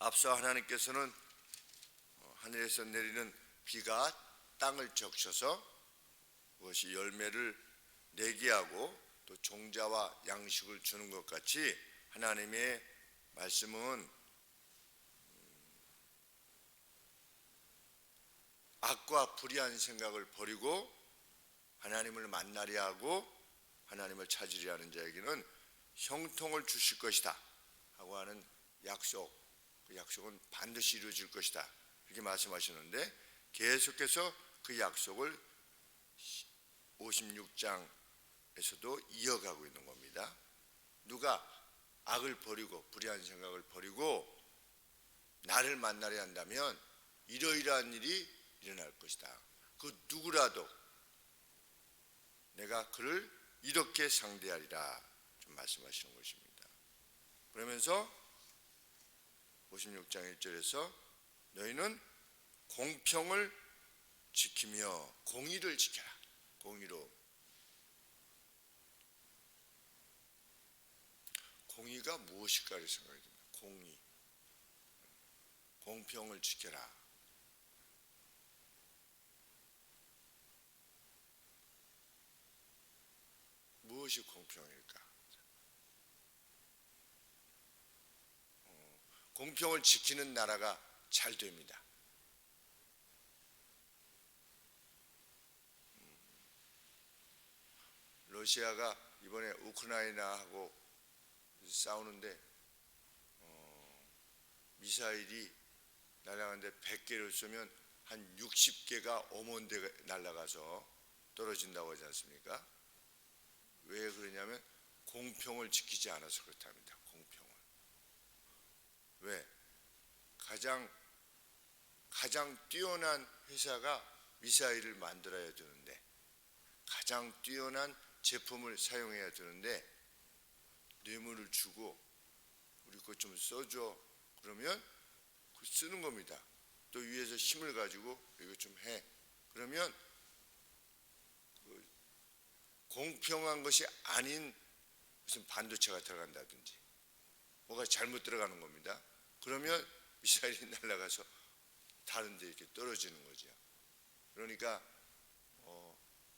앞서 하나님께서는 하늘에서 내리는 비가 땅을 적셔서 그것이 열매를 내게 하고 또 종자와 양식을 주는 것 같이 하나님의 말씀은 악과 불의한 생각을 버리고 하나님을 만나려 하고 하나님을 찾으려 하는 자에게는 형통을 주실 것이다 하고 하는 약속, 그 약속은 반드시 이루어질 것이다 이렇게 말씀하시는데, 계속해서 그 약속을 56장에서도 이어가고 있는 겁니다. 누가 악을 버리고 불의한 생각을 버리고 나를 만나려 한다면 이러이러한 일이 일어날 것이다. 그 누구라도 내가 그를 이렇게 상대하리라 좀 말씀하시는 것입니다. 그러면서 56장 1절에서 너희는 공평을 지키며 공의를 지켜라. 공의로. 공의가 무엇일까를 생각이 듭니다. 공의. 공평을 지켜라. 무엇이 공평일까? 공평을 지키는 나라가 잘 됩니다. 러시아가 이번에 우크라이나하고 싸우는데 미사일이 날아가는데 100개를 쏘면 한 60개가 오몬데 날아가서 떨어진다고 하지 않습니까? 왜 그러냐면 공평을 지키지 않아서 그렇답니다. 공평을. 왜? 가장 뛰어난 회사가 미사일을 만들어야 되는데, 가장 뛰어난 제품을 사용해야 되는데 뇌물을 주고 우리 것 좀 써줘 그러면 그 쓰는 겁니다. 또 위에서 힘을 가지고 이거 좀 해 그러면 공평한 것이 아닌 무슨 반도체가 들어간다든지 뭐가 잘못 들어가는 겁니다. 그러면 미사일이 날아가서 다른 데 이렇게 떨어지는 거죠. 그러니까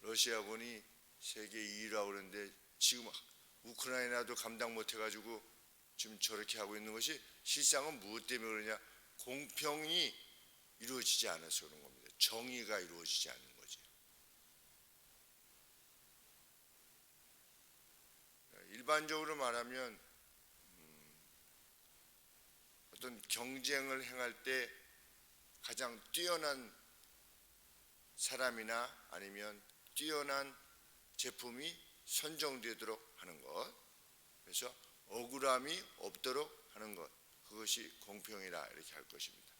러시아군이 세계 2위라고 그러는데 지금 우크라이나도 감당 못해가지고 지금 저렇게 하고 있는 것이 실상은 무엇 때문에 그러냐? 공평이 이루어지지 않아서 그런 겁니다. 정의가 이루어지지 않는 거죠. 일반적으로 말하면 어떤 경쟁을 행할 때 가장 뛰어난 사람이나 아니면 뛰어난 제품이 선정되도록 하는 것, 그래서 억울함이 없도록 하는 것, 그것이 공평이라 이렇게 할 것입니다.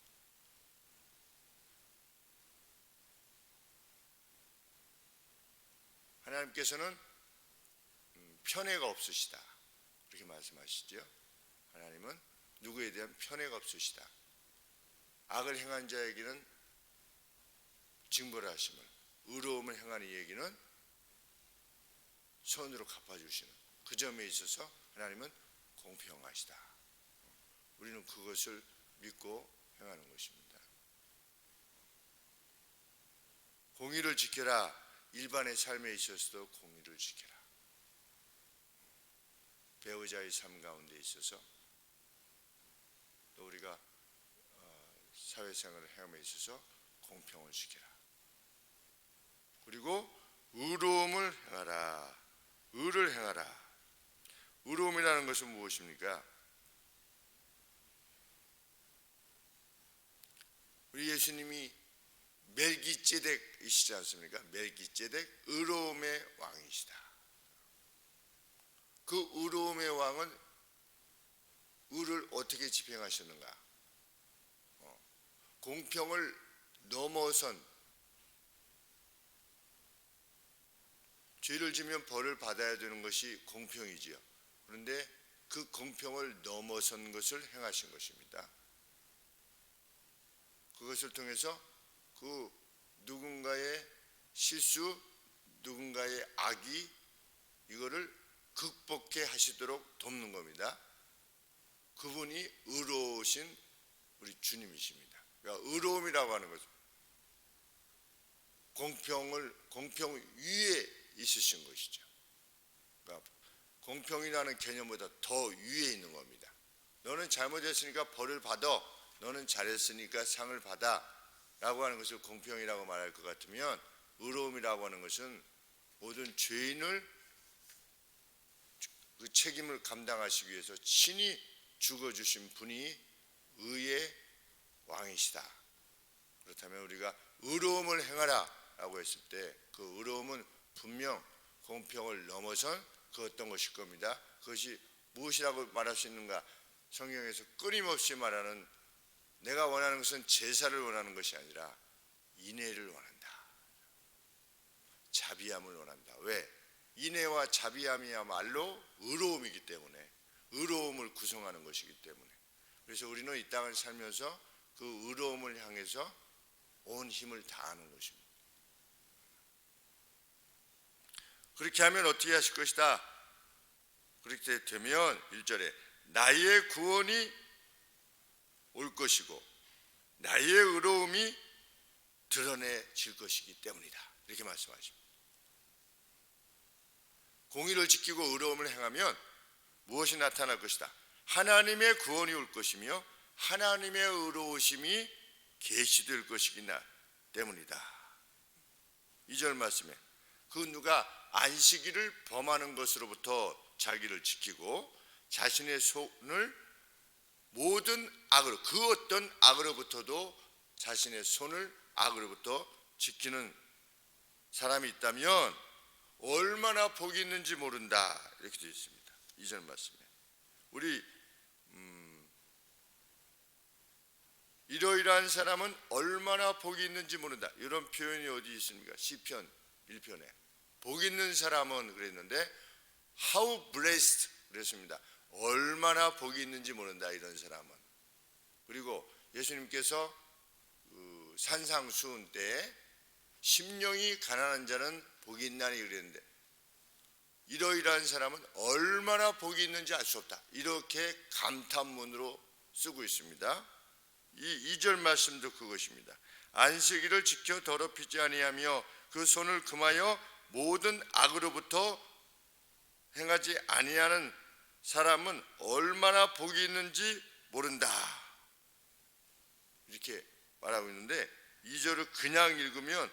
하나님께서는 편애가 없으시다 이렇게 말씀하시죠. 하나님은 누구에 대한 편애가 없으시다. 악을 행한 자에게는 징벌을 하심을, 의로움을 행하는 이에게는 선으로 갚아주시는 그 점에 있어서 하나님은 공평하시다. 우리는 그것을 믿고 행하는 것입니다. 공의를 지켜라. 일반의 삶에 있어서도 공의를 지켜라. 배우자의 삶 가운데 있어서 또 우리가 사회생활을 행함에 있어서 공평을 지켜라. 그리고 의로움을 행하라. 의를 행하라. 의로움이라는 것은 무엇입니까? 우리 예수님이 멜기ጼ덱이시지 않습니까? 멜기ጼ덱, 의로움의 왕이시다. 그 의로움의 왕은 의를 어떻게 집행하셨는가? 공평을 넘어선, 죄를 지면 벌을 받아야 되는 것이 공평이지요. 그런데 그 공평을 넘어선 것을 행하신 것입니다. 그것을 통해서 그 누군가의 실수, 누군가의 악이 이거를 극복해 하시도록 돕는 겁니다. 그분이 의로우신 우리 주님이십니다. 그러니까 의로움이라고 하는 것은 공평 위에 있으신 것이죠. 그러니까 공평이라는 개념보다 더 위에 있는 겁니다. 너는 잘못했으니까 벌을 받아, 너는 잘했으니까 상을 받아 라고 하는 것을 공평이라고 말할 것 같으면, 의로움이라고 하는 것은 모든 죄인을 그 책임을 감당하시기 위해서 친히 죽어주신 분이 의의 왕이시다. 그렇다면 우리가 의로움을 행하라 라고 했을 때 그 의로움은 분명 공평을 넘어선 그 어떤 것일 겁니다. 그것이 무엇이라고 말할 수 있는가? 성경에서 끊임없이 말하는, 내가 원하는 것은 제사를 원하는 것이 아니라 인애를 원한다. 자비함을 원한다. 왜? 인애와 자비함이야말로 의로움이기 때문에, 의로움을 구성하는 것이기 때문에. 그래서 우리는 이 땅을 살면서 그 의로움을 향해서 온 힘을 다하는 것입니다. 그렇게 하면 어떻게 하실 것이다? 그렇게 되면 1절에 나의 구원이 올 것이고 나의 의로움이 드러내질 것이기 때문이다. 이렇게 말씀하십니다. 공의를 지키고 의로움을 행하면 무엇이 나타날 것이다? 하나님의 구원이 올 것이며 하나님의 의로우심이 계시될 것이기 때문이다. 2절 말씀에 그 누가 안식일을 범하는 것으로부터 자기를 지키고 자신의 손을 모든 악으로, 그 어떤 악으로부터도 자신의 손을 악으로부터 지키는 사람이 있다면 얼마나 복이 있는지 모른다. 이렇게 되어 있습니다. 2절 말씀에 우리 이러이러한 사람은 얼마나 복이 있는지 모른다. 이런 표현이 어디 있습니까? 시편 1편에 복 있는 사람은 그랬는데 How blessed 그랬습니다. 얼마나 복이 있는지 모른다, 이런 사람은. 그리고 예수님께서 산상수훈 때 심령이 가난한 자는 복이 있나니 그랬는데 이러이러한 사람은 얼마나 복이 있는지 알 수 없다. 이렇게 감탄문으로 쓰고 있습니다. 이 2절 말씀도 그것입니다. 안식일을 지켜 더럽히지 아니하며 그 손을 금하여 모든 악으로부터 행하지 아니하는 사람은 얼마나 복이 있는지 모른다. 이렇게 말하고 있는데 2절을 그냥 읽으면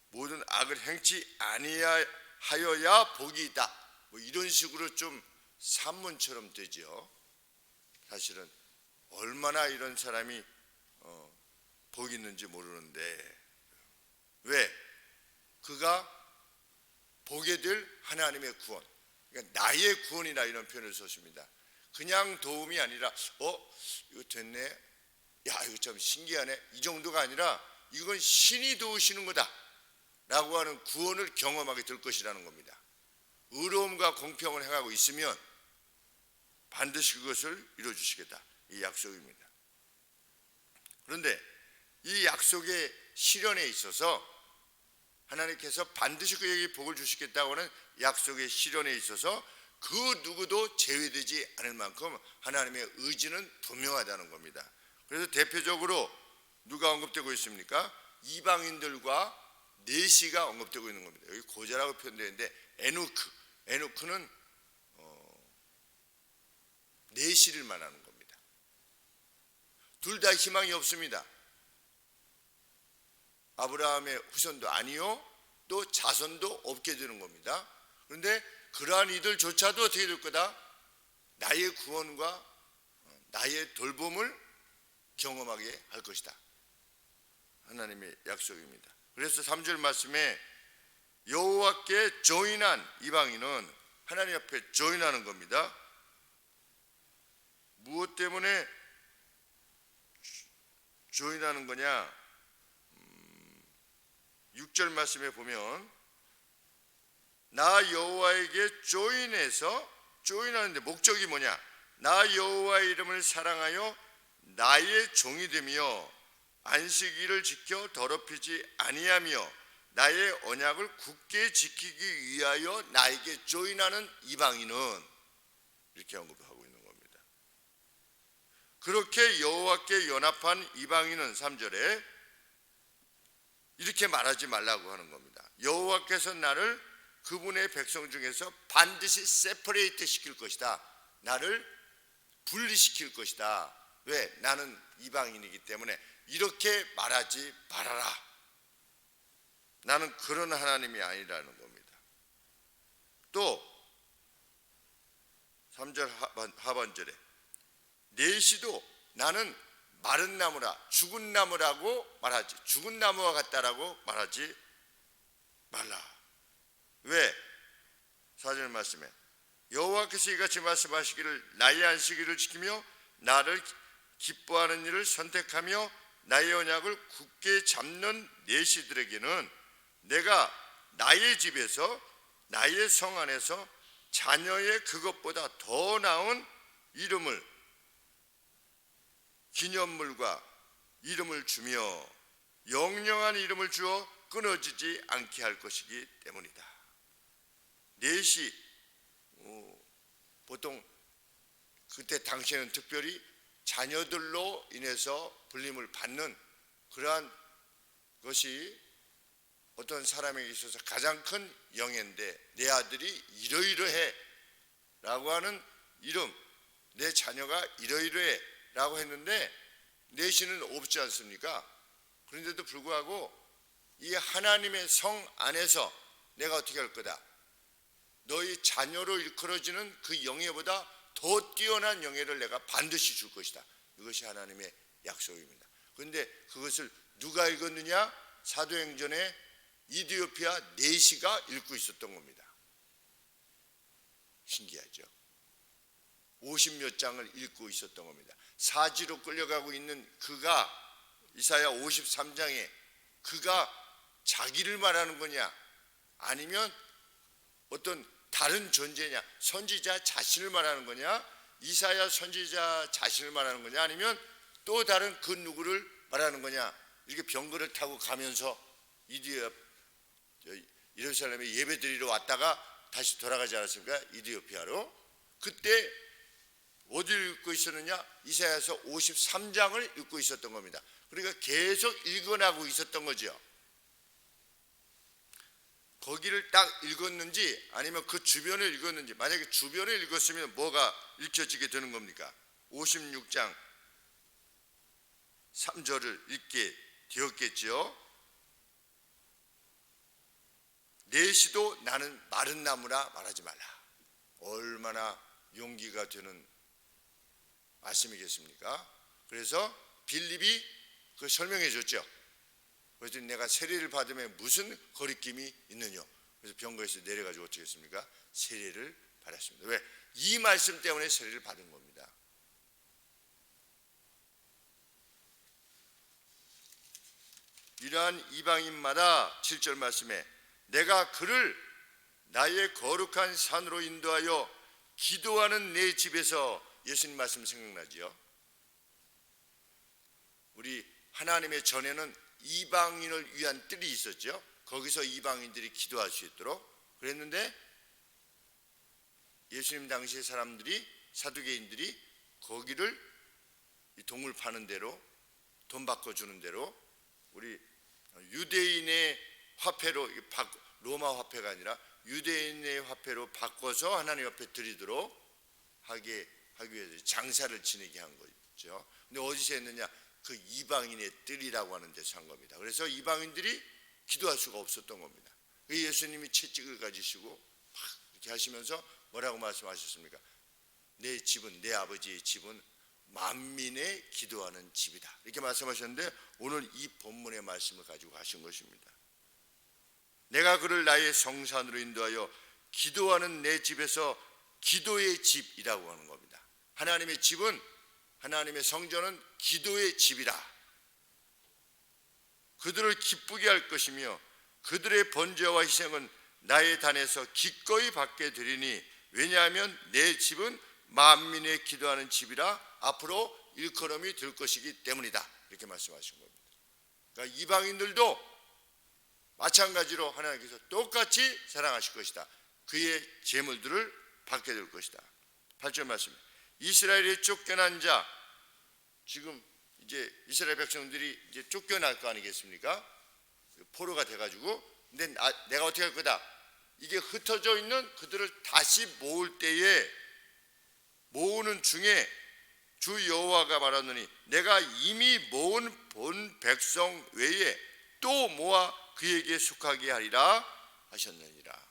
모든 악을 행치 아니하여야 복이 있다, 뭐 이런 식으로 좀 산문처럼 되죠. 사실은 얼마나 이런 사람이 복이 있는지 모르는데, 왜? 그가 보게 될 하나님의 구원, 그러니까 나의 구원이라 이런 표현을 썼습니다. 그냥 도움이 아니라 이거 됐네, 야 이거 참 신기하네, 이 정도가 아니라 이건 신이 도우시는 거다 라고 하는 구원을 경험하게 될 것이라는 겁니다. 의로움과 공평을 행하고 있으면 반드시 그것을 이루어주시겠다, 이 약속입니다. 그런데 이 약속의 실현에 있어서 하나님께서 반드시 그에게 복을 주시겠다고 하는 약속의 실현에 있어서 그 누구도 제외되지 않을 만큼 하나님의 의지는 분명하다는 겁니다. 그래서 대표적으로 누가 언급되고 있습니까? 이방인들과 내시가 언급되고 있는 겁니다. 여기 고자라고 표현되어 있는데 에노크는 내시를 말하는 겁니다. 둘 다 희망이 없습니다. 아브라함의 후손도 아니요, 또 자손도 없게 되는 겁니다. 그런데 그러한 이들조차도 어떻게 될 거다? 나의 구원과 나의 돌봄을 경험하게 할 것이다. 하나님의 약속입니다. 그래서 3절 말씀에 여호와께 조인한 이방인은 하나님 앞에 조인하는 겁니다. 무엇 때문에 조인하는 거냐? 6절 말씀에 보면 나 여호와에게 조인하는데 목적이 뭐냐? 나 여호와의 이름을 사랑하여 나의 종이 되며 안식일을 지켜 더럽히지 아니하며 나의 언약을 굳게 지키기 위하여 나에게 조인하는 이방인은, 이렇게 언급하고 있는 겁니다. 그렇게 여호와께 연합한 이방인은 3절에 이렇게 말하지 말라고 하는 겁니다. 여호와께서 나를 그분의 백성 중에서 반드시 세퍼레이트 시킬 것이다. 나를 분리시킬 것이다. 왜? 나는 이방인이기 때문에 이렇게 말하지 말아라. 나는 그런 하나님이 아니라는 겁니다. 또 3절 하반절에 내시도 나는 마른 나무라 죽은 나무라고 말하지, 죽은 나무와 같다라고 말하지 말라. 왜? 4절 말씀에 여호와께서 이같이 말씀하시기를 나의 안식일을 지키며 나를 기뻐하는 일을 선택하며 나의 언약을 굳게 잡는 내시들에게는 내가 나의 집에서 나의 성 안에서 자녀의 그것보다 더 나은 이름을, 기념물과 이름을 주며 영영한 이름을 주어 끊어지지 않게 할 것이기 때문이다. 넷이 보통 그때 당시에는 특별히 자녀들로 인해서 불림을 받는 그러한 것이 어떤 사람에게 있어서 가장 큰 영예인데, 내 아들이 이러이러해 라고 하는 이름, 내 자녀가 이러이러해 라고 했는데 내시는 없지 않습니까? 그런데도 불구하고 이 하나님의 성 안에서 내가 어떻게 할 거다, 너희 자녀로 일컬어지는 그 영예보다 더 뛰어난 영예를 내가 반드시 줄 것이다. 이것이 하나님의 약속입니다. 그런데 그것을 누가 읽었느냐? 사도행전에 이디오피아 내시가 읽고 있었던 겁니다. 신기하죠? 50몇 장을 읽고 있었던 겁니다. 사지로 끌려가고 있는 그가, 이사야 53장에 그가 자기를 말하는 거냐, 아니면 어떤 다른 존재냐, 선지자 자신을 말하는 거냐, 이사야 선지자 자신을 말하는 거냐, 아니면 또 다른 그 누구를 말하는 거냐, 이렇게 병거를 타고 가면서 예루살렘에 예배드리러 왔다가 다시 돌아가지 않았습니까? 이디오피아로. 그때 어디를 읽고 있었느냐? 이사야서 53장을 읽고 있었던 겁니다. 그러니까 계속 읽어나고 있었던 거죠. 거기를 딱 읽었는지 아니면 그 주변을 읽었는지, 만약에 주변을 읽었으면 뭐가 읽혀지게 되는 겁니까? 56장 3절을 읽게 되었겠죠. 내시도 나는 마른 나무라 말하지 말라. 얼마나 용기가 되는 말씀이겠습니까? 그래서 빌립이 그 설명해 줬죠. 그래서 내가 세례를 받으면 무슨 거리낌이 있느냐. 그래서 병거에서 내려가지고 어떻게 했습니까? 세례를 받았습니다. 왜? 이 말씀 때문에 세례를 받은 겁니다. 이러한 이방인마다 7절 말씀에 내가 그를 나의 거룩한 산으로 인도하여 기도하는 내 집에서, 예수님 말씀 생각나지요? 우리 하나님의 전에는 이방인을 위한 뜰이 있었죠. 거기서 이방인들이 기도할 수 있도록 그랬는데, 예수님 당시의 사람들이, 사두개인들이 거기를 동물 파는 대로, 돈 바꿔주는 대로 우리 유대인의 화폐로, 로마 화폐가 아니라 유대인의 화폐로 바꿔서 하나님 앞에 드리도록 하기 위해서 장사를 지내게 한 거죠. 근데 어디서 했느냐? 그 이방인의 뜰이라고 하는 데서 한 겁니다. 그래서 이방인들이 기도할 수가 없었던 겁니다. 예수님이 채찍을 가지시고 막 이렇게 하시면서 뭐라고 말씀하셨습니까? 내 집은, 내 아버지의 집은 만민의 기도하는 집이다, 이렇게 말씀하셨는데, 오늘 이 본문의 말씀을 가지고 하신 것입니다. 내가 그를 나의 성산으로 인도하여 기도하는 내 집에서, 기도의 집이라고 하는 겁니다. 하나님의 집은, 하나님의 성전은 기도의 집이라. 그들을 기쁘게 할 것이며 그들의 번제와 희생은 나의 단에서 기꺼이 받게 되리니, 왜냐하면 내 집은 만민의 기도하는 집이라 앞으로 일컬음이 될 것이기 때문이다, 이렇게 말씀하신 겁니다. 그러니까 이방인들도 마찬가지로 하나님께서 똑같이 사랑하실 것이다. 그의 재물들을 받게 될 것이다. 8절 말씀, 이스라엘의 쫓겨난 자 지금 이제 이스라엘 백성들이 이제 쫓겨날 거 아니겠습니까? 포로가 돼가지고. 근데 내가 어떻게 할 거다? 이게 흩어져 있는 그들을 다시 모을 때에 모으는 중에 주 여호와가 말하노니 내가 이미 모은 본 백성 외에 또 모아 그에게 속하게 하리라 하셨느니라.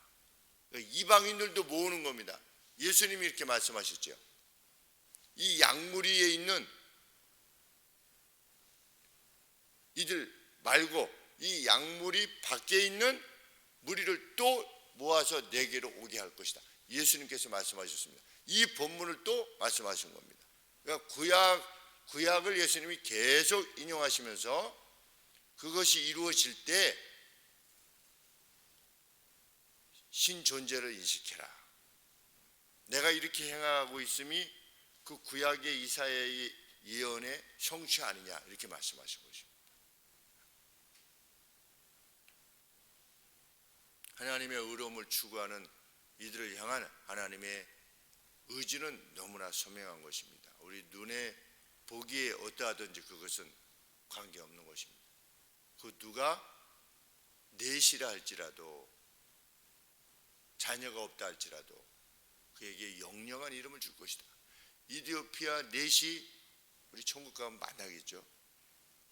그러니까 이방인들도 모으는 겁니다. 예수님이 이렇게 말씀하셨죠. 이 양무리에 있는 이들 말고 이 양무리 밖에 있는 무리를 또 모아서 내게로 오게 할 것이다. 예수님께서 말씀하셨습니다. 이 본문을 또 말씀하신 겁니다. 그러니까 구약을 예수님이 계속 인용하시면서 그것이 이루어질 때 신존재를 인식해라. 내가 이렇게 행하고 있음이 그 구약의 이사야의 예언의 성취 아니냐 이렇게 말씀하신 것입니다. 하나님의 의로움을 추구하는 이들을 향한 하나님의 의지는 너무나 선명한 것입니다. 우리 눈에 보기에 어떠하든지 그것은 관계없는 것입니다. 그 누가 넷이라 할지라도 자녀가 없다 할지라도 그에게 영영한 이름을 줄 것이다. 이디오피아 넷이 우리 천국 가면 만나겠죠.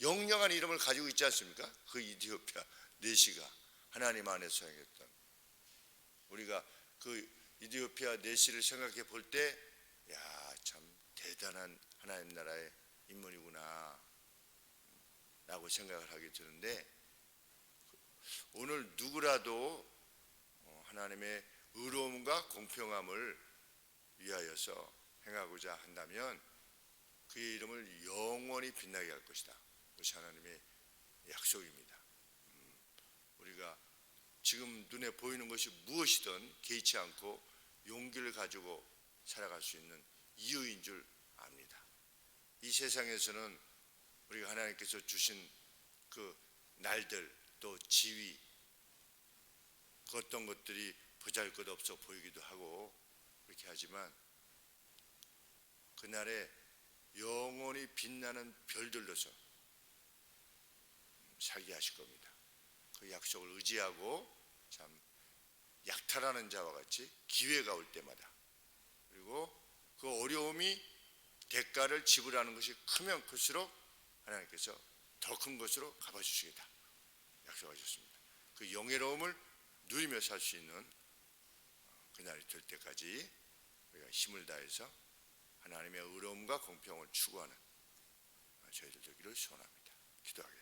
영영한 이름을 가지고 있지 않습니까? 그 이디오피아 넷이가 하나님 안에서 행했던, 우리가 그 이디오피아 넷시를 생각해 볼 때 야, 참 대단한 하나님 나라의 인물이구나 라고 생각을 하게 되는데, 오늘 누구라도 하나님의 의로움과 공평함을 위하여서 행하고자 한다면 그의 이름을 영원히 빛나게 할 것이다. 그것이 하나님의 약속입니다. 우리가 지금 눈에 보이는 것이 무엇이든 개의치 않고 용기를 가지고 살아갈 수 있는 이유인 줄 압니다. 이 세상에서는 우리가 하나님께서 주신 그 날들 또 지위 그 어떤 것들이 보잘것없어 보이기도 하고 그렇게 하지만 그날에 영원히 빛나는 별들로서 살게 하실 겁니다. 그 약속을 의지하고 참 약탈하는 자와 같이 기회가 올 때마다, 그리고 그 어려움이 대가를 지불하는 것이 크면 클수록 하나님께서 더 큰 것으로 갚아주시겠다 약속하셨습니다. 그 영예로움을 누리며 살 수 있는 그날이 될 때까지 우리가 힘을 다해서 하나님의 의로움과 공평을 추구하는 저희들 되기를 소원합니다. 기도하겠습니다.